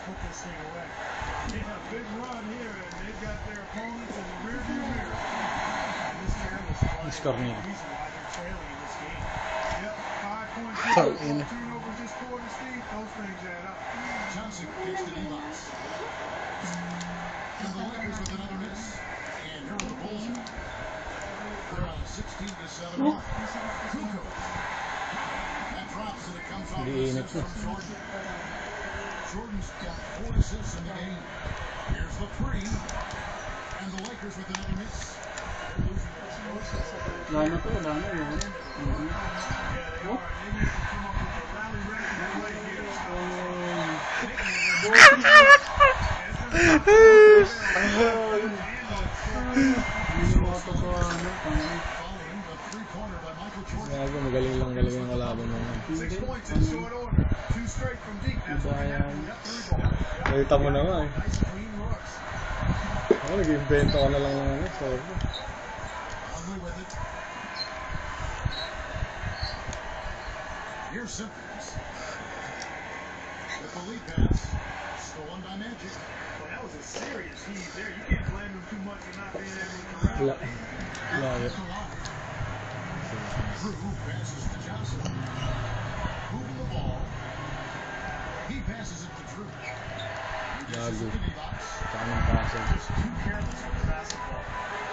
put this thing away. Yeah, big run here, and they've got their opponents in the rearview mirror. This Campbell's playing the reason why they're trailing in this game. Yep, 5 points. Turnovers this quarter, Steve. Those things add up. Johnson gets to Devos. And the Lakers with another miss. And here are the Bulls. They're on a 16-7 mark. Kukoc. That drops and it comes off the assist from Jordan. Jordan's got 4 assists in the game. Here's the three. And the Lakers with another miss. Lalo to, lalo yun. Gago, magaling lang talaga yung kalaban mo. 6 points in short order. 2 straight from deep. Nakita mo na nga eh. Ako, nag-invento ka na lang ng ano. Sorry. Here's Simpkins. With the lead pass. Stolen by Magic. Well, that was a serious heave there. You can't blame him too much for not being able to corral it. Love it. Drew passes to Johnson. Moving the ball. He passes it to Drew. Gago. Saka ng paso. Just too careless with the basketball.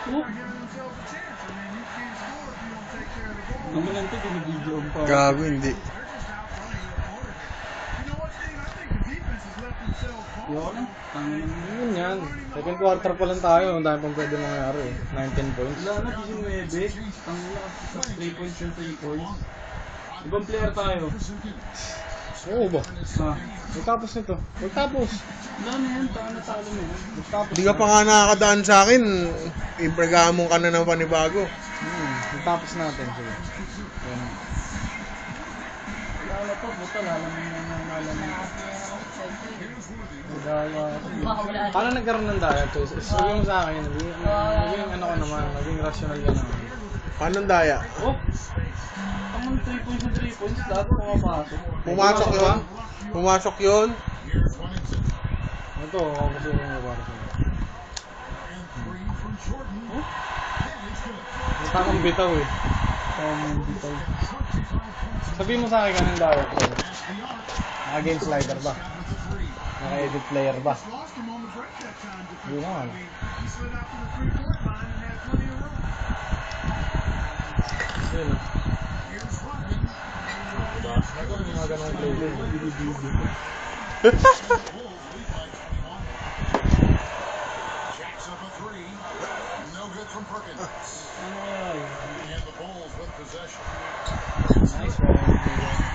They're giving themselves a chance. I mean, you can't score if you don't take care of the ball. Naman lang ito, binibidyo pa. Gago, hindi. They're just outrunning their opponent here. You know what, Steve? I think the defense has left themselves Yun, vulnerable. Yun yan. Second quarter pa lang tayo. Ang dami pang pwede mangyari eh. 19 points. Wala na, 19. Ang sa 3 points yung 3 points. Ibang player tayo. Oo ba? Ah, Magtapos nito. Magtapos. wala na yan, talo mo yan. Magtapos. Hindi ka pa nga nakakadaan sa akin. Ibragamon ka na ng panibago. Magtapos natin. Sige. Yan. Wala na to, buta, lalaman na nalaman. Paano nagkaroon ng diet choice? Sabi mo sa akin, naging ano ko naman, naging rational yan naman. Paano ang daya? Oh! Tamang 3 points na 3 points, lahat pumapasok. Pumasok yun? Pumasok yun? Here's one and 6. Ito, ako gusto ko yung para sa And 3 from Jordan. And it's good. Tamang bitaw eh. Tamang bitaw. Sabi mo sa akin kanang diet choice. That's the arc. Naka-game slider ba? Scott with the 3. Naka-edit player ba? Lost him on the break that time. Hindi naman. I mean, he slid out to the 3-point line and had plenty of room. Yun. Here's Rodman. Nagkaroon yung mga ganong play din. Bulls lead by 21. Jacks up a 3. No good from Perkins. Ay, And the Bulls with possession. Nice one.